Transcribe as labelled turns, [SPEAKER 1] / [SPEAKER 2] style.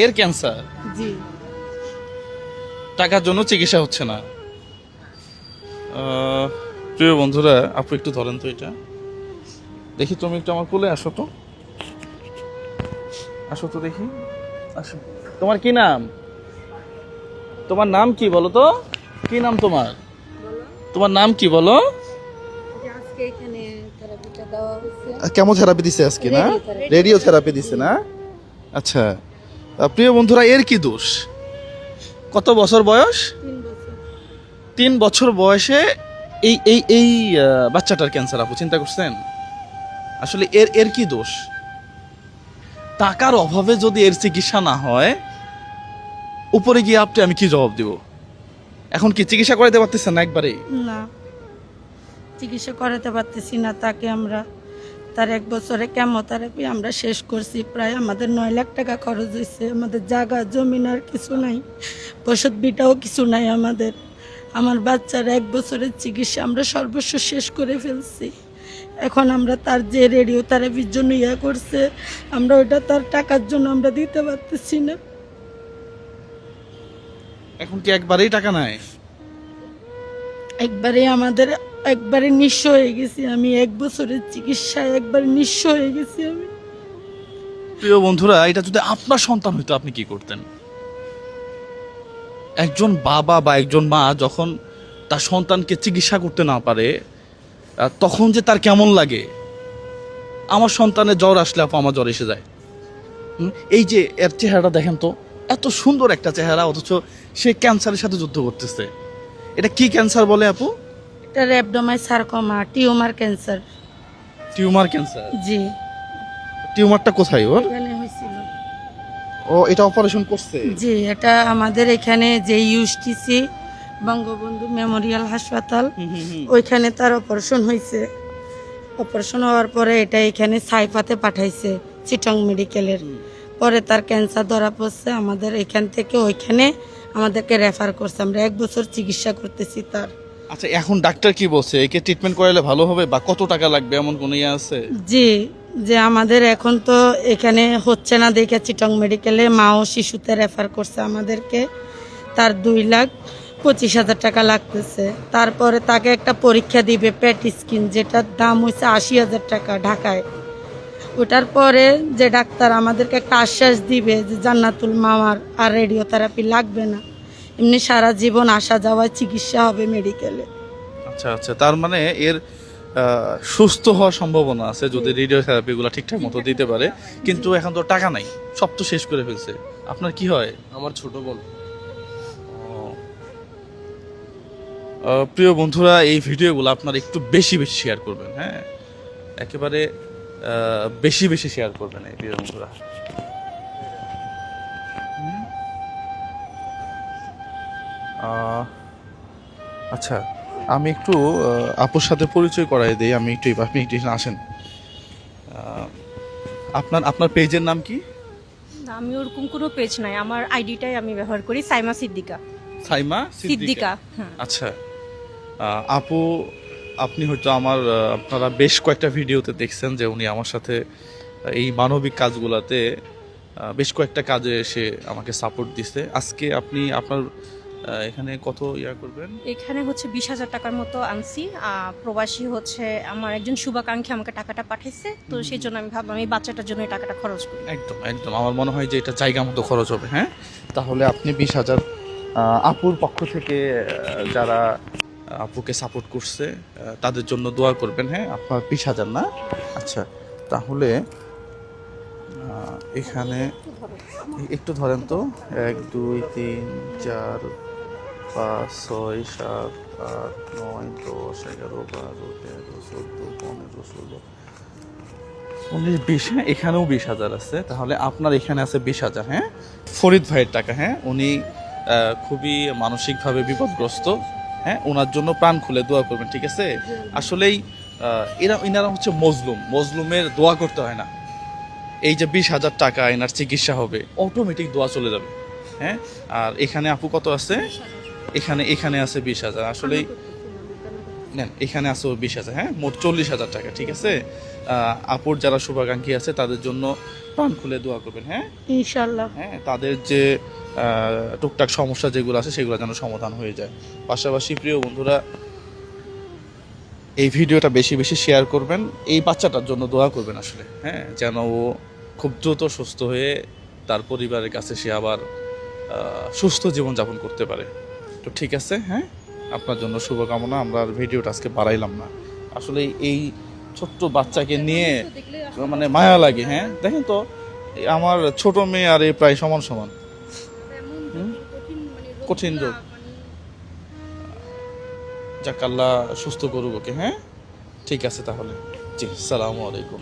[SPEAKER 1] এর ক্যান্সার,
[SPEAKER 2] জি।
[SPEAKER 1] টাকার জন্য চিকিৎসা হচ্ছে না। আহ, প্রিয় বন্ধুরা, আপু একটু ধরেন তো এটা, দেখি তুমি একটু আমার কোলে আসো তো, আসো তো দেখি, আসো। তোমার কি নাম? তোমার নাম কি বলো তো? কি নাম তোমার? তোমার নাম কি বলো?
[SPEAKER 2] আজকে এখানে থেরাপিটা দেওয়া হয়েছে।
[SPEAKER 1] কেমোথেরাপি দিছে আজকে না?
[SPEAKER 2] রেডিওথেরাপি।
[SPEAKER 1] রেডিও থেরাপি দিছে না? আচ্ছা। প্রিয় বন্ধুরা, এর কি দোষ? কত বছর বয়স?
[SPEAKER 2] 3 বছর।
[SPEAKER 1] 3 বছর বয়সে এই বাচ্চাটার ক্যান্সার। আপু চিন্তা করছেন? আসলে এর এর কি দোষ? টাকার অভাবে যদি এর চিকিৎসা না হয়, উপরে গিয়ে আমি কি জবাব দিব? এখন কি চিকিৎসা করাইতে পারতেছেন না একবারেই?
[SPEAKER 2] না, চিকিৎসা করাতে পারতেছি না তাকে আমরা। তার 1 বছরে কেমোথেরাপি আমরা শেষ করছি, প্রায় আমাদের 9 লাখ টাকা খরচ হয়েছে। আমাদের জায়গা জমিন আর কিছু নাই, ওষুধ বিটাও কিছু নাই আমাদের। আমার বাচ্চার 1 বছরের চিকিৎসা আমরা সর্বস্ব শেষ করে ফেলছি। এখন আমরা তার যে রেডিও থেরাপির জন্য করছে, আমরা ওইটা তার টাকার জন্য আমরা দিতে পারতেছি না।
[SPEAKER 1] এখন কি একবারেই টাকা নাই?
[SPEAKER 2] একবারে নিঃস্ব হয়ে গেছি আমি। 1 বছরের চিকিৎসায় একবার নিঃস্ব হয়ে গেছি আমি।
[SPEAKER 1] প্রিয় বন্ধুরা, এটা যদি আপনার সন্তান হইতো আপনি কি করতেন? একজন বাবা বা একজন মা যখন তার সন্তানকে চিকিৎসা করতে না পারে, তখন যে তার কেমন লাগে। আমার সন্তানের জ্বর আসলে আপু আমার জ্বর এসে যায়। এই যে এর চেহারাটা দেখেন তো, এত সুন্দর একটা চেহারা, অথচ সে ক্যান্সারের সাথে যুদ্ধ করতেছে। এটা কি ক্যান্সার বলে আপু?
[SPEAKER 2] এটা rhabdomyosarcoma, tumour cancer.
[SPEAKER 1] Tumour cancer.
[SPEAKER 2] জি।
[SPEAKER 1] টিউমারটা কোথায় ওর?
[SPEAKER 2] এখানে হয়েছিল।
[SPEAKER 1] ও এটা অপারেশন করছে?
[SPEAKER 2] জি, এটা আমাদের এখানে যে ইউএসটিসি বঙ্গবন্ধু মেমোরিয়াল হাসপাতাল, ওইখানে তার অপারেশন হয়েছে। অপারেশন হওয়ার পরে এটা এখানে সাইফাতে পাঠাইছে, চিটং মেডিকেলের। পরে তার ক্যান্সার ধরা পড়ছে, আমাদের এখান থেকে ওইখানে আমাদেরকে রেফার করছে। আমরা 1 বছর চিকিৎসা করতেছি তার।
[SPEAKER 1] আচ্ছা, এখন ডাক্তার কি বলছে? একে ট্রিটমেন্ট করাইলে ভালো হবে বা কত টাকা লাগবে, এমন কোনো ইয়ে আছে?
[SPEAKER 2] জি, যে আমাদের এখন তো এখানে হচ্ছে না দেখে চিটং মেডিকেলে মা ও শিশুতে রেফার করছে আমাদেরকে। তার 2,25,000 টাকা লাগতেছে। তারপরে তাকে একটা পরীক্ষা দিবে পেট স্কিন, যেটার দাম হচ্ছে 80,000 টাকা ঢাকায়। ওটার পরে যে ডাক্তার আমাদেরকে একটা আশ্বাস দিবে যে জান্নাতুল মামার আর রেডিওথেরাপি লাগবে না, এমনি সারা জীবন আসা যাওয়ায় চিকিৎসা হবে মেডিকেলে।
[SPEAKER 1] আচ্ছা আচ্ছা, তার মানে এর সুস্থ হওয়ার সম্ভাবনা আছে যদি রেডিও থেরাপিগুলো ঠিকঠাক মতো দিতে পারে। কিন্তু এখন তো টাকা নাই, সব তো শেষ করে ফেলছে। আপনার কি হয়?
[SPEAKER 3] আমার ছোট বোন।
[SPEAKER 1] প্রিয় বন্ধুরা, এই ভিডিওগুলো আপনারা একটু বেশি বেশি শেয়ার করবেন, হ্যাঁ, একেবারে বেশি বেশি শেয়ার করবেন এই প্রিয় বন্ধুরা। আহ, আচ্ছা, আমি একটু আপুর সাথে পরিচয় করাই দিই। আমি একটু আপনি একটু এখানে আসেন। আপনার আপনার পেজের নাম কি?
[SPEAKER 4] না, আমি ওরকম কোনো পেজ নাই, আমার আইডিটাই আমি ব্যবহার করি, সাইমা সিদ্দিকা।
[SPEAKER 1] সাইমা
[SPEAKER 4] সিদ্দিকা, হ্যাঁ।
[SPEAKER 1] আচ্ছা। আপু, আপনি হয়তো আমার আপনারা বেশ কয়েকটা ভিডিওতে দেখছেন যে উনি আমার সাথে এই মানবিক কাজগুলাতে বেশ কয়েকটা কাজে এসে আমাকে সাপোর্ট দিছে। আজকে আপনি আপনার এখানে কত ইয়া করবেন?
[SPEAKER 4] এখানে হচ্ছে 20,000 টাকার মতো আনছি। প্রবাসী হচ্ছে আমার একজন শুভাকাঙ্ক্ষী আমাকে টাকাটা পাঠাইছে, তো সেই জন্য আমি ভাবলাম এই বাচ্চাটার জন্য এই টাকাটা খরচ করি।
[SPEAKER 1] একদম একদম, আমার মনে হয় যে এটা জায়গা মতো খরচ হবে। হ্যাঁ, তাহলে আপনি 20,000 আপুর পক্ষ থেকে যারা আপুকে সাপোর্ট করছে তাদের জন্য দোয়া করবেন। হ্যাঁ, আপনার 20,000 না? আচ্ছা, তাহলে এখানে একটু ধরেন তো, 1 2 3 4 5 6 7 8 9 10 11 12 13 14 15 16 19 20। হ্যাঁ, এখানেও 20,000 আছে। তাহলে আপনার এখানে আছে 20,000। হ্যাঁ, ফরিদ ভাইয়ের টাকা। হ্যাঁ, উনি খুবই মানসিকভাবে বিপদগ্রস্ত। হ্যাঁ, ওনার জন্য প্রাণ খুলে দোয়া করবেন, ঠিক আছে? আসলেই এনারা হচ্ছে মজলুম, মজলুমের দোয়া করতে হয় না। এই যে 20,000 টাকা এনার চিকিৎসা হবে, অটোমেটিক দোয়া চলে যাবে। হ্যাঁ, আর এখানে আপু কত আছে? এখানে এখানে আছে 20,000। আসলেই নেন, এখানে আছে 20,000। হ্যাঁ, মোট 40,000 টাকা, ঠিক আছে? আপুর যারা শুভাকাঙ্ক্ষী আছে তাদের জন্য প্রাণ খুলে দোয়া করবেন। হ্যাঁ
[SPEAKER 2] ইনশাল্লাহ।
[SPEAKER 1] হ্যাঁ, তাদের যে টুকটাক সমস্যা যেগুলো আছে সেগুলো যেন সমাধান হয়ে যায়। পাশাপাশি প্রিয় বন্ধুরা, এই ভিডিওটা বেশি বেশি শেয়ার করবেন, এই বাচ্চাটার জন্য দোয়া করবেন আসলে। হ্যাঁ, যেন ও খুব দ্রুত সুস্থ হয়ে তার পরিবারের কাছে সে আবার সুস্থ জীবনযাপন করতে পারে। তো ঠিক আছে, হ্যাঁ, আপনার জন্য শুভকামনা। আমরা আর ভিডিওটা আজকে বাড়াইলাম না। আসলে এই ছোট্ট বাচ্চাকে নিয়ে মানে মায়া লাগে। হ্যাঁ, দেখেন তো আমার ছোট মেয়ে আর এ প্রায় সমান সমান। কঠিন রোগ, যাক আল্লাহ সুস্থ করুক ওকে। হ্যাঁ, ঠিক আছে তাহলে, জি, সালামু আলাইকুম।